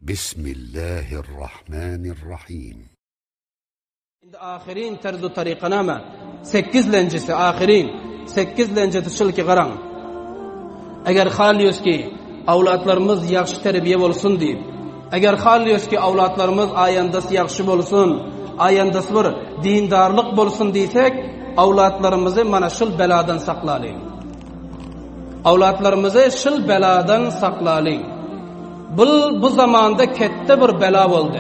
Bismillahirrahmanirrahim. Ahirin terdu tariqanama 8-lenjisi ahirin 8-lenjisi şılki qaran. Eğer xalıyız ki avlatlarımız yaxşı terbiye bolsun deyip, eğer xalıyız ki avlatlarımız ayandası yaxşı bolsun, ayandası bir dindarlık bolsun deysek, avlatlarımızı mana şıl beladan saqlalayın. Avlatlarımızı şıl beladan saqlalayın. Bu zamanda katta bir bela oldu.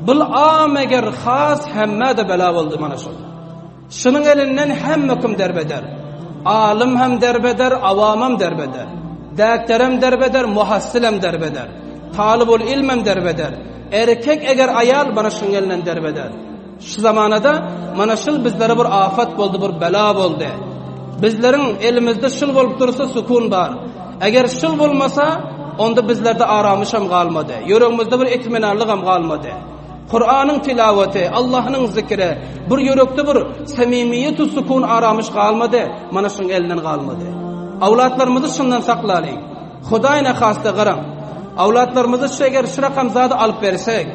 Bil am eger xas hemme de bela oldu mana şu. Şunun elinden hemmekim derbeder. Alim hem derbeder, avamam derbeder. Doktoram derbeder, muhassilem derbeder. Talibul ilmem derbeder. Erkek eger ayal bana şunun elinden derbeder. Şu zamanada mana şıl bizlere bir afat oldu, bir bela oldu. Bizlerin elimizde şıl bolup dursa sukun var. Eger şıl bolmasa onda bizlerde aramış hem kalmadı. Yüreğimizde bir itminanlık hem kalmadı. Kur'an'ın tilaveti, Allah'ın zikri, bir yürekte bir samimiyet-u sukun aramış kalmadı. Mana şunun elinden kalmadı. Avlatlarımızı şundan saklayın. Hudayna hasta qaran. Avlatlarımızı şeger şırakam zadı alıp versek,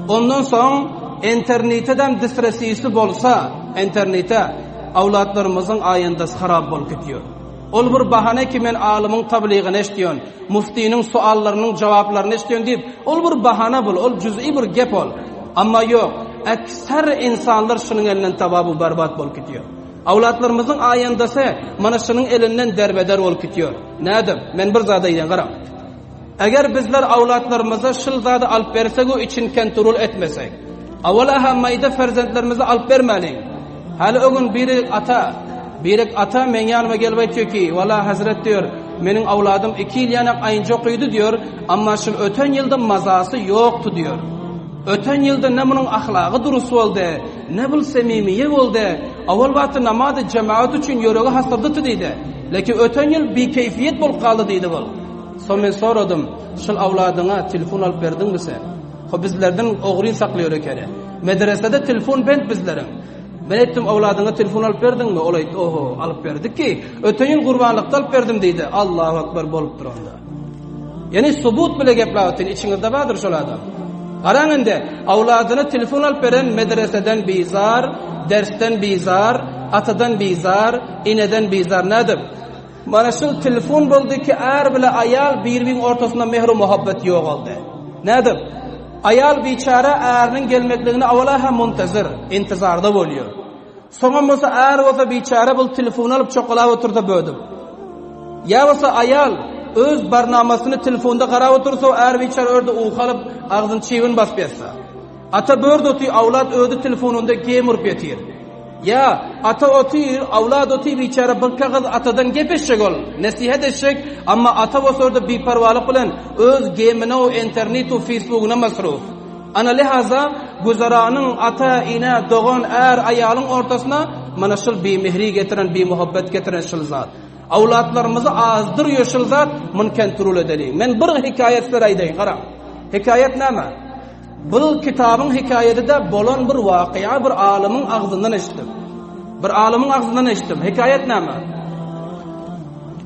ondan sonra interneteden disresisi bolsa, internete avlatlarımızın ayındası harap bolup gidiyor. Ol bir bahane ki men alimin tabliğini eşdiyon, muftinin suallarının cevaplarını eşdiyon deyip, ol bir bahane bul, ol cüz'i bir gep ol. Ama yok, ekser insanlar şunun elinden tababı berbat bolup gidiyor. Avlatlarımızın ayındası mana şunun elinden derbeder bolup gidiyor. Nedim? Men bir zada eden qaram. Eğer bizler avlatlarımıza şıl zada alıp versek o için kontrol etmesek, avvala hammayda ferzentlerimizi alıp vermeliyiz. Hali o gün bir ata men yanıma gelip aytıyor ki, "Valla Hazret diyor, menin avladım 2 yıl yanak ayınca okuydu diyor, ama şu öten yılda mazası yoktu diyor. Öten yılda ne bunun ahlakı durusu oldu, ne bu semimiye oldu. Avval vakti namazı cemaat için yüreği hastalıktı deydi. Lakin öten yıl bir keyfiyet bol kaldı deydi bol. Son men soradım, şu avladına telefon alıp verdin mi sen? O bizlerden oğrin saklıyor ekeri. Medresede telefon bent bizlerin. Ben ettim avladına telefon alıp verdin mi? Olaydı, oho alıp verdik ki, öten yıl kurbanlıkta alıp verdim deydi. Allahu Ekber bolup duranda. Yani subut bile geplavatın içinizde vardır şol adam. Qarangında avladına telefon alıp veren medreseden bizar, dersten bizar, atadan bizar, ineden bizar nedir? Mana şu telefon boldu ki er bile ayal birbirinin ortasında mehru muhabbet yok oldu. Nedir? Ayal biçara erinin gelmekliğini avvala hem muntazir, intizarda oluyor. Sonra olsa er olsa biçara bu telefon alıp çokolava oturda böldüm. Ya olsa ayal öz barnamasını telefonda qarab otursa er biçara orada uğalıp ağzını çivin basıp yatsa. Ata börd otuy avlad ödü telefonunda gemurp yatir. Ya ata otuy avlad otuy biçara bir kağıt atadan gepeşecek ol, nasihat edecek, ama ata olsa orada biparvalık bilen öz gemine o internet o Facebook'una masruf. Ana lihaza guzaranın ata ina doğan er ayalın ortasına mana şıl bir mehri getiren, bir muhabbet getiren şıl zat. Avlatlarımızı azdırıyor şıl zat, mun kontrol edelim. Men bir hikayetler aydayn qaram. Hikayet näme? Bu kitabın hikayetinde bolan bir vakia bir alimin ağzından eşittim. Hikayet näme?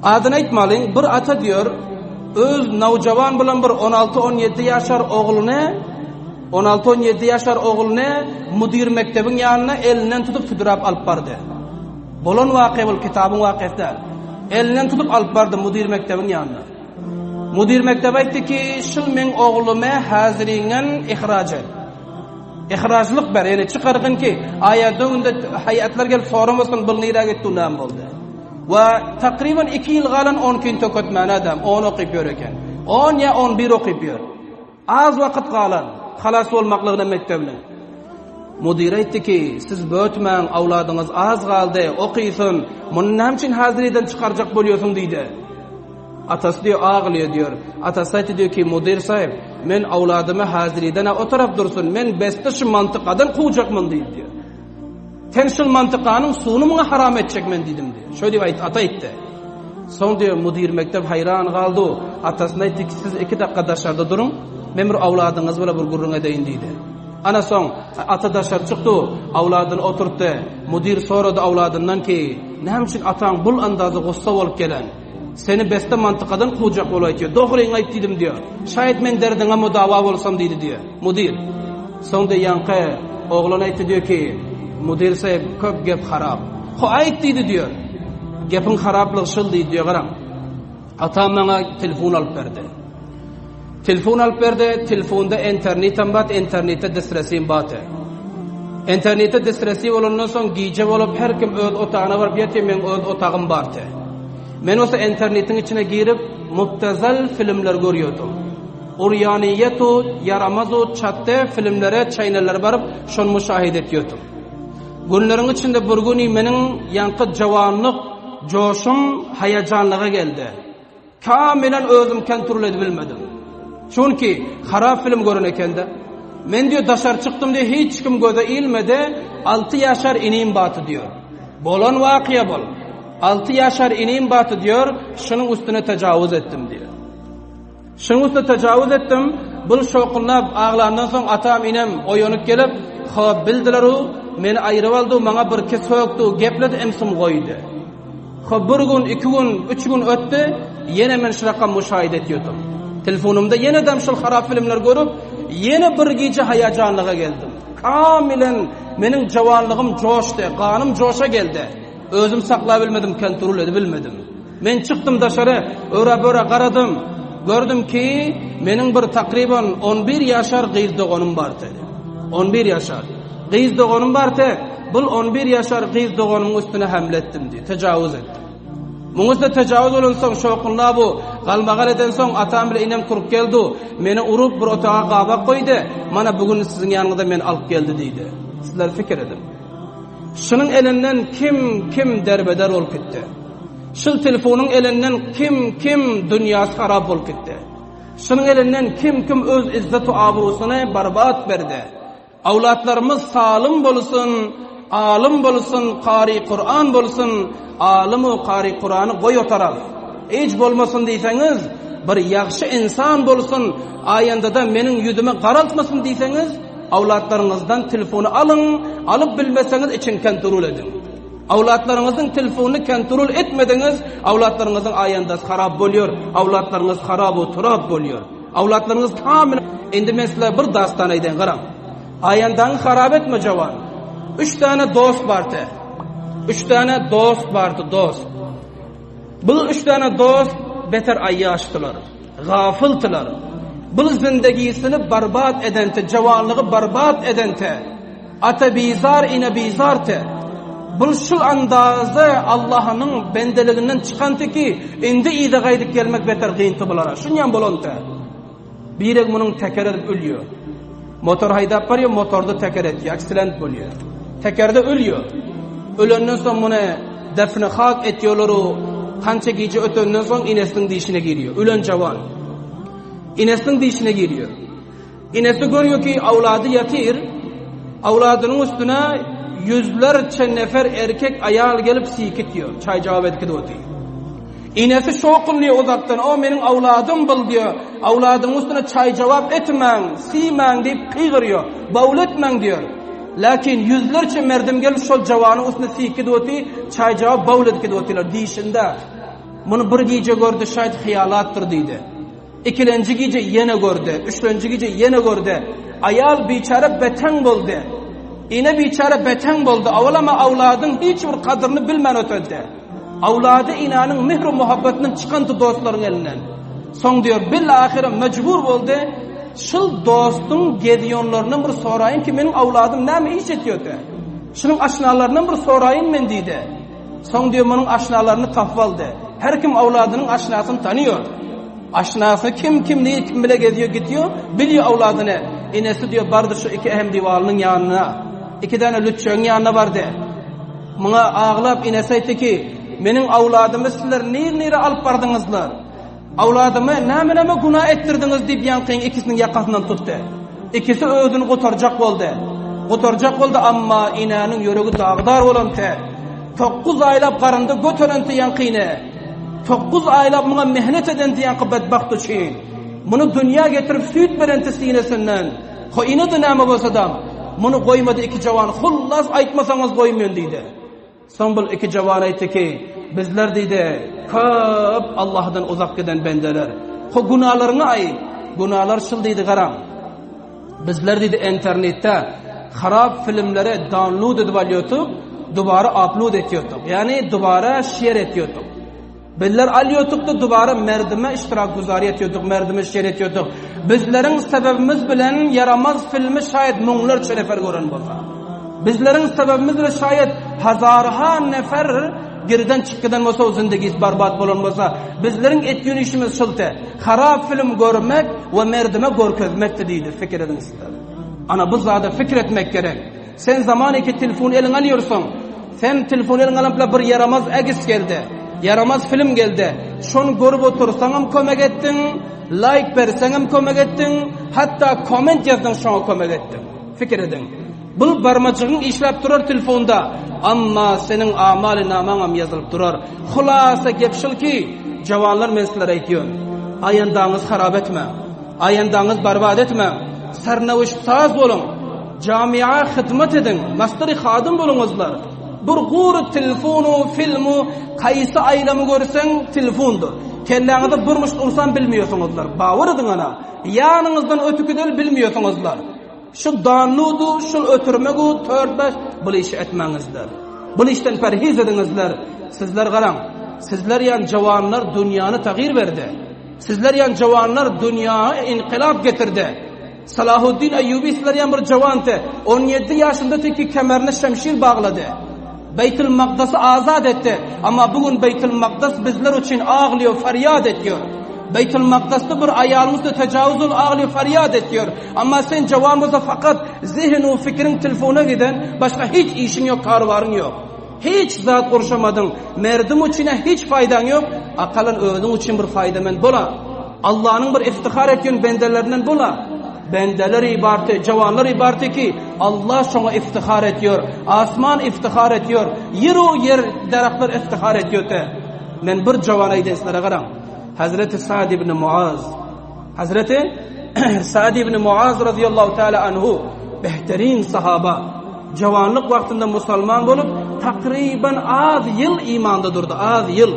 Adını aytmalıyım. Bir ata diyor, öz navcavan bilen bir 16-17 yaşar oğlunu müdür mektebin yanına elinden tutup füdürap alıp bardı. Bolan vakia bu kitabın vakiası. Elinden tutup alıp bardı müdür mektebin yanına. Müdür mektebe aytdı ki, "Şıl men oğluma hazirinden ihrajlık ber, yani çıkargın ki ayadığında hayatlar gelip soramasın bilnira gittiğinden oldu." Ve takriben 2 yıl galan 10 gün töketmen adam 10 okuyup eken. 10 ya 11 okuyup yor. Az vakit galan halas olmaklığına mektebine. Müdür aytdı ki, "Siz bötmen, avladınız az kaldı, okuysun. Bunu nämçin haziriden çıkaracak bolıyorsun" deydi. Atası diyor, ağlıyor diyor. Atası diyor ki, "Müdür sahip, men avladıma haziriden o taraf dursun, men beste şu mantıkadan kovacakmın" diyor. "Sen şu mantıkanın suyunu bana haram edecekmen" dedim diyor. Şöyle diyor, ata aytdı. Son diyor, müdür mektep hayran kaldı. Atasına aytdı ki, "Siz 2 dakika dışarıda durun, men bir avladınız böyle bir gurrun edeyin" dedi. Ana son ata dışarı çıktı, avladını oturttu. Müdür soradı avladından ki, "Nämçin ataň bul andazı gussa bolup gelen?" Seni beste mantıkadan kucak olaydı diyor. Doğruyu ayıp dedim diyor. Şayet men derdine müdava olsam dedi diyor. Mudir. Sonda yankı oğlan ayıttı diyor ki mudir sahip köp gep harap. Ho ayıp dedi diyor. Gepin haraplık şıl dedi diyor. Qaram. Atam bana telefon alıp verdi. Telefon alıp verdi. Telefonda internetten bat. Internette desresim batı. İnternette desresi olandan son giyce olup her kim öz otağına var. Bir men öz otağım bardı. Men olsa internetin içine girip mubtazal filmler görüyordum. Uryaniyetu, yaramazu, çatte filmlere, çaynalara barıp şon müşahede ediyordum. Günlerin içinde bir gün menin yankı cavanlık, coşum, hayacanlığa geldi. Kamilen özüm kontrol edebilmedim. Çünkü harap film görün ekende. Men diyor dışarı çıktım diye hiç kim göze ilmedi. 6 yaşar ineyim batı diyor. Bolan vakıya bol. 6 yaşar ineyim batı diyor. Şunun üstüne tecavüz ettim diyor. Şunun üstüne tecavüz ettim. Bul şokunlap ağlarından son atam inem oyunuk gelip xo'p bildiler u meni ayırıp aldı. Bana bir kez soğuktu. Gepledi emsim koydu. Xo'p bir gün, 2 gün, 3 gün öttü. Yine men şuraqa müşahede ediyordum. Telefonumda yine damşıl harap filmler görüp yine bir gece hayacanlığa geldim. Kamilen menin cavanlığım coştu, kanım coşa geldi. Özüm saklayabilmedim, kontrol edebilmedim. Men çıktım dışarı, öre qaradım. Gördüm ki menin bir takriban 11 yaşar kız doğanım bardı. 11 yaşar. Kız doğanım bardı. Bu 11 yaşar kız doğanımın üstüne hamlettim diye tecavüz ettim. Muğuzda tecavüz olun son şokunla bu. Qalmağal eden son atam bile inem kurup geldi. Meni urup bir otağa qabaq koydu. Mana bugün sizin yanınızda meni alıp geldi deydi. Sizler fikir edin. Şunun elinden kim derbeder ol gitti. Şul telefonun elinden kim dünyası harap ol gitti. Şunun elinden kim öz izzet-u abrusunu barbat berdi. Avlatlarımız salim bolsun, alim bolsun, qari Kur'an bolsun. Alimu qari Kur'an'ı koy o taraf. Hiç bolmasın deyseniz, bir yaxşı insan bolsun, ayanda da menin yüzüme qaraltmasın deyseniz, avlatlarınızdan telefonu alın, alıp bilmeseniz için kontrol edin. Avlatlarınızın telefonunu kontrol etmediniz, avlatlarınızın ayandası harap boluyor, avlatlarınız harabu turab boluyor. Avlatlarınız tamamen, endi mesela bir dastan aydan qaram. Ayandan harap etme cavan. 3 tane dost vardı. 3 tane dost vardı, dost. Bu 3 tane dost beter ayyaştılar, gafıltılar. Bu zindegisini barbat edente, cavanlığı barbat edente, ata bizar ine bizarte. Bu şu andazı Allah'ın bendeliğinden çıkantı ki, indi iyide gaydik gelmek beter gıyıntı bulara. Şunyan bolonta. Birek bunun teker edip ölüyor. Motor haydap var ya, motorda teker ediyor, aksilent buluyor. Tekerde ölüyor. Ölönden son bunu defne hak etiyorlar o kança gece ötenden son inesinin dişine giriyor. Ölen cavan. İnesinin dişine giriyor. İnesi görüyor ki avladı yatir. Avladının üstüne yüzlerce nefer erkek ayal gelip sikitiyor. Çay cevap etkide otuyor. İnesi şokunluyor uzaktan. O benim avladım bil diyor. Avladının üstüne çay cevap etmen, simen deyip kıygırıyor. Bavletmen diyor. Lakin yüzlerce merdim gelip şol cavanın üstüne sikid oti, çay cevap bavlet kid otilar dişinde. Bunu bir gece gördü, şayet hiyalattır deydi. 2. gece yine gördü, 3. gece yine gördü. Ayal biçare beten boldu. İne biçare beten boldu. Avalama avladın hiçbir kadrini bilmen ötedi. Avladı inanın mihru muhabbetinden çıkantı dostların elinden. Son diyor, billahire mecbur oldu. Şıl dostun gediyonlarından bir sorayım ki benim avladım ne mi iş etiyordu? Şunun aşnalarından bir sorayım men deydi. Son diyor bunun aşnalarını tapvaldı. Her kim avladının aşnasını tanıyor. Aşnası kim değil, kim bile geziyor gidiyor, biliyor avladını. İnesi diyor bardı şu 2 ehem divalının yanına. 2 tane lütçönün yanına vardı. Buna ağlap inesi etti ki benim avladımı sizler nire alıp bardınızlar. Avladımı neme günah ettirdiniz deyip yankın ikisinin yakasından tuttu. İkisi ödünü kotarcak oldu ama inanın yüreği dağdar olantı. 9 aylap karında götürenti yankını. 9 aylap buna mehnet edenti yankı bedbaktı çiğin. Bunu dünya getirip süt verenti sinesinden. Ko inadı neme olsa adam. Bunu koymadı 2 cavan. Hullas aytmasanız koymuyor deydi. Son bu iki jawan aytdı ki, bizler deydi, köp Allah'dan uzak giden bendeler. O günahlarına ayıp, günahlar şıl deydi qaram. Bizler deydi internette harap filmlere download edip alıyorduk, dubara upload ediyorduk. Yani dubara share ediyorduk. Bizler alıyorduk da dubara merdime iştirak guzari ediyorduk, merdime share ediyorduk. Bizlerin sebebimiz bilen yaramaz filmi şayet müngler çenefer gören bolsa. Bizlerin sebebimiz bilen şayet hazarha nefer girden çıkıdan bolsa o zindagisi barbat bolan bolsa, bizlerin etkin işimiz şılte. Harap film görmek ve merdime görkezmek deydi, fikir edin sizler. Ana bu zada fikir etmek gerek. Sen zaman iki telefonu elin alıyorsun. Sen telefonu elin alıp bir yaramaz egis geldi. Yaramaz film geldi. Şonu görüp otursanım kömek ettin. Like versenim kömek ettin. Hatta comment yazdın şonu kömek ettin. Fikir edin. Bu barmacığın işlep durar telefonda. Ama senin amali namanam yazılıp durar. Hulasa gepşil ki javanlar men sizlere aytıyor. Ayandağınız harap etme. Ayandağınız barbat etme. Sarnavuş saz olun. Camiye hizmet edin. Masteri hadım bulunuzlar. Bir guru telefonu, filmu, kayısı aylamı görsen telefondur. Kellağınızda durmuş olsan bilmiyorsunuzlar. Bağır edin ana. Yanınızdan ötüküdel bilmiyorsunuzlar. Şu downloadu, şu ötürmegu, 4-5 bu işi etmenizler. Bu işten perhiz edinizler. Sizler qaram. Sizler yan javanlar dünyanı tağyir verdi. Sizler yan javanlar dünyaya inqilab getirdi. Salahuddin Eyyubi sizler yan bir javantı. 17 yaşında teki kemerine şemşir bağladı. Beytül Makdas'ı azad etti. Ama bugün Beytül Makdas bizler için ağlıyor, feryat ediyor. Beytül Makdas'ta bir ayağımızda tecavüz ağlıyor, feryat ediyor. Ama sen cavanımızda fakat zihin o fikrin telefona giden başka hiç işin yok, karvarın yok. Hiç zat konuşamadın. Merdim içine hiç faydan yok. Akalın öğünün için bir faydamen bola. Allah'ın bir iftihar ettiğin bendelerinden bola. Bendeler ibareti, cavanlar ibareti ki Allah şuna iftihar ediyor. Asman iftihar ediyor. Yer o yer deraklar iftihar ediyor de. Men bir cavan aydan sizlere qaram. Hazreti Sa'd ibn Muaz. Hazreti Sa'd ibn Muaz radıyallahu teala anhu behterin sahaba. Cavanlık vaktinde Müslüman olup takriben az yıl imanda durdu. Az yıl.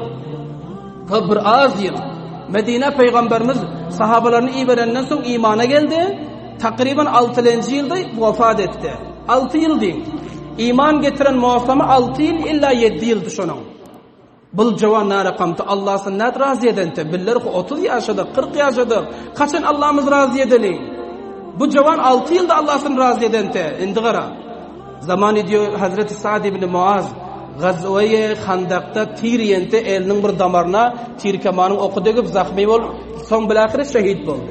Bir az yıl. Medine Peygamberimiz sahabalarını iyi verenden sonra imana geldi. Takriben 6. yılda vefat etti. 6 yıl değil. İman getiren muaslama 6 yıl illa 7 yıldı şunun. Bu cavan ne rakamtı Allah'ın ne razı edente. Biller 30 yaşadı, 40 yaşadı. Kaçın Allah'ımız razı edelim. Bu cavan 6 yılda Allah'ın razı edente. İndigara. Zaman ediyor Hazreti Sa'd ibn Muaz. Gazveye Handaq'ta tir yente elinin bir damarına tir kamanın oku degip zahmi bol. Son bilahire şehit oldu.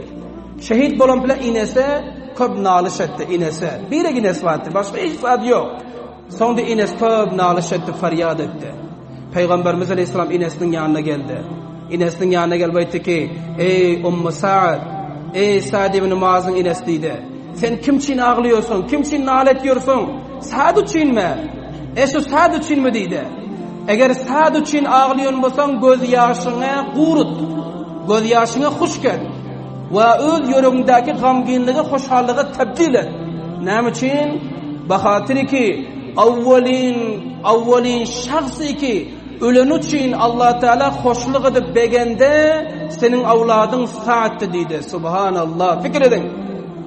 Şehit bolan bile inese köp naliş etti inese. Bir ines vardı. Başka hiç saat yok. Sonda ines köp naliş etti, feryat etti. Peygamberimiz Aleyhisselam inesinin yanına geldi. İnesinin yanına gelip aytdı ki: "Ey Ummu Sa'd, ey Sa'd ibn Muaz'ın inesiydi. Sen kim için ağlıyorsun? Kim için nalet ediyorsun? Sa'd için mi? Şu Sa'd için mi?" dedi. Eğer Sa'd için ağlıyorsun bolsan göz yaşına qurut. Göz yaşına xush kel. Ve öz yüreğindeki gamginliği hoşhallığa tebdil et. Ne için? Bahatiri ki avvalin şahsi ki ölün için Allah Teala hoşluk edip begende senin avladın Sa'd dedi. Subhanallah. Fikir edin.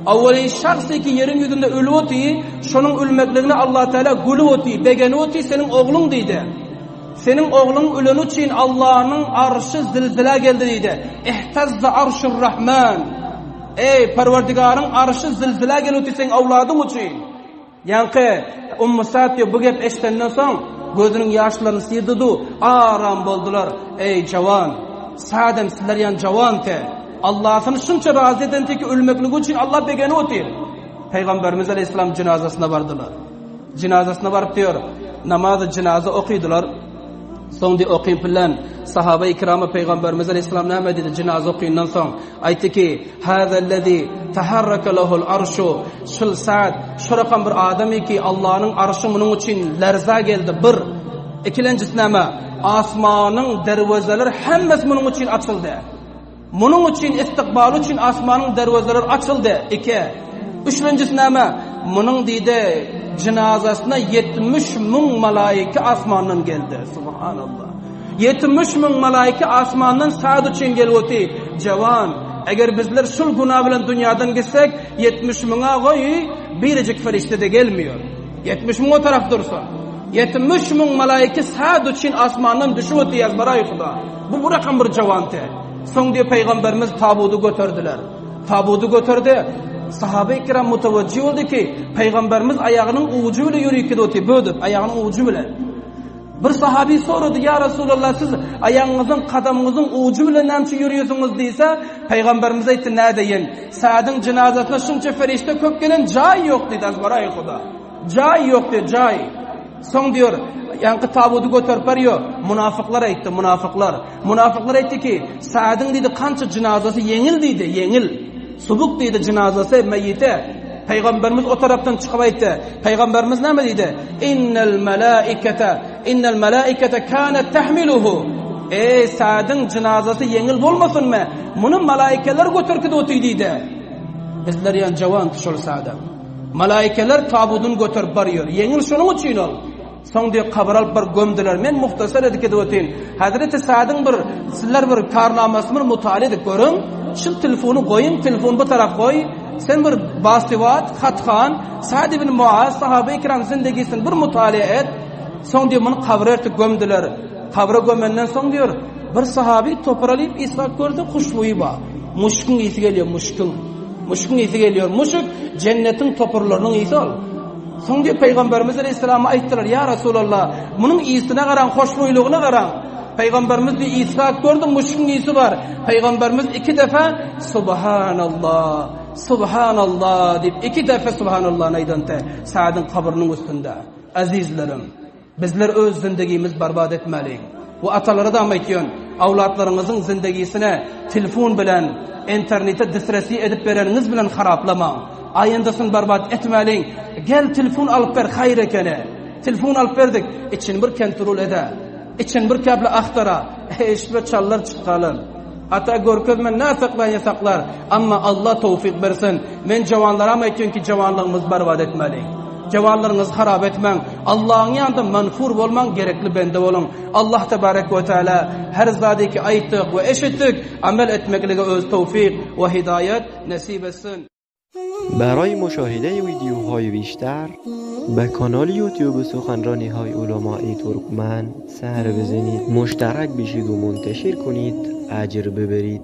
Avvalin şahsi ki yerin yüzünde ölü oti, şunun ölmekliğine Allah Teala gülü oti, begeni oti senin oğlun dedi. Senin oğlun ölün için Allah'ın arşı zilzile geldi dedi. İhtazza arşur Rahman. Ey Perverdigarın arşı zilzile geldi senin avladın için. Yankı Ummu Sa'd diyor bu gep eşitenden son gözünün yaşlarını sildidu. Aram boldular. Ey cavan. Sa'dem sizler yan cavan te. Allah'ın şunça razı eden ki ölmekliği için Allah begeni otir. Peygamberimiz Aleyhisselam cenazesine vardılar. Cenazesine varıp diyor namazı cenaze okuydular. Son di okuyup bilen sahabe-i kiramı Peygamberimiz Aleyhisselam ne dedi cenaze okuyundan son aytti ki hâzellezî teharreke lehul arşu şul Sa'd şu rakam bir adamı ki Allah'ın arşı bunun için lerza geldi bir. İkincisi neme asmanın dervazeleri hemmesi bunun için açıldı. Bunun için istikbalı için asmanın dervazeleri açıldı. İki. Üçüncüsü neme bunun deydi cenazasına 70 bin malaike asmandan geldi. Subhanallah. 70 bin malaike asmandan saat için geldi. Cavan, eğer bizler şul günah bilen dünyadan gitsek 70 bine koy, biricik ferişte de gelmiyor. 70 bin o taraf dursun. 70 bin malaike saat için asmandan düşüp yazbaray Xuda. Bu rakam bir cavante. Son diye Peygamberimiz tabutu götürdüler. Tabutu götürdü. Sahabe-i kiram mutavacci oldu ki Peygamberimiz ayağının ucu ile yürüyüp oti bödüp ayağının ucu ile. Bir sahabi sorudu, ya Resulallah siz ayağınızın kadamınızın ucu ile nemçi yürüyorsunuz deyse Peygamberimiz aytti ne deyin? Sa'dın cenazasına şunca ferişte kök gelen cay yok dedi azbaray Xuda. Cay yok dedi cay. Son diyor yankı tabutu götürüp bariyor. Münafıklar aytti münafıklar. Münafıklar aytti ki Sa'dın dedi kança cenazası yengil dedi yengil. Subuk dedi cenazası meyyite. Peygamberimiz o taraftan çıkıp aytti. Peygamberimiz ne dedi? İnnel melaikete kânet tehmiluhu. Ey Sa'dın cenazası yengil olmasın mı? Bunun malaikeler götürküde otuy dedi. Bizler yan cavan kişol Sa'da. Malaikeler tabudun götürüp barıyor. Yengil şunun için ol. Son diye kabral bir gömdüler. Men muhtasar edip otuyn. Hazreti Sa'dın bir sizler bir karnamasını mutali edip görün. Şu telefonu koyun, telefonu bu taraf koy. Sen bir bastivat, Hatxan, Sa'd ibn Muaz, sahabe-i kiram zindegisini bir mutali et. Son diye bunu kabra etip gömdüler. Kabra gömmenden son diyor, bir sahabi topralayıp İshak gördü, kuşbuyu var. Muşkun iyisi geliyor, muşkun. Muşkun iyisi geliyor. Muşuk cennetin topurlarının iyisi ol. Son diye Peygamberimiz Aleyhisselam'a ayttılar, ya Resulallah, bunun iyisine karan, hoşbuyluğuna karan. Peygamberimiz bir İshak gördü, muşkun iyisi var. Peygamberimiz 2 defa Subhanallah, Subhanallah deyip 2 defa Subhanallah neydente Sa'dın kabrının üstünde. Azizlerim, bizler öz zindagimiz berbat etmeliyiz. Bu atalara da aytıyorsun, avlatlarınızın zindagisine telefon bilen, internete disresi edip vereniniz bilen haraplama. Ayındasın berbat etmeliyiz. Gel telefon alıp ver, hayır ekene. Telefon alıp verdik, için bir kontrol ede. İçin bir kable ahtara. İşte çallar çıkalım. Hatta görkezmen ne saklar. Ama Allah tevfik versin. Men cavanlara aytıyorsun ki cavanlığımız berbat etmeli. Cavanlarınızı harap etmen. Allah'ın yanında menfur olman gerekli bende olun. Allah tebarek ve teala her zadeki ayttık ve eşittik amel etmekle öz tevfik ve hidayet nasip etsin. برای مشاهده ویدیوهای بیشتر به کانال یوتیوب سخنرانی های علماء ترکمن سر بزنید، مشترک بشید و منتشر کنید، اجر ببرید.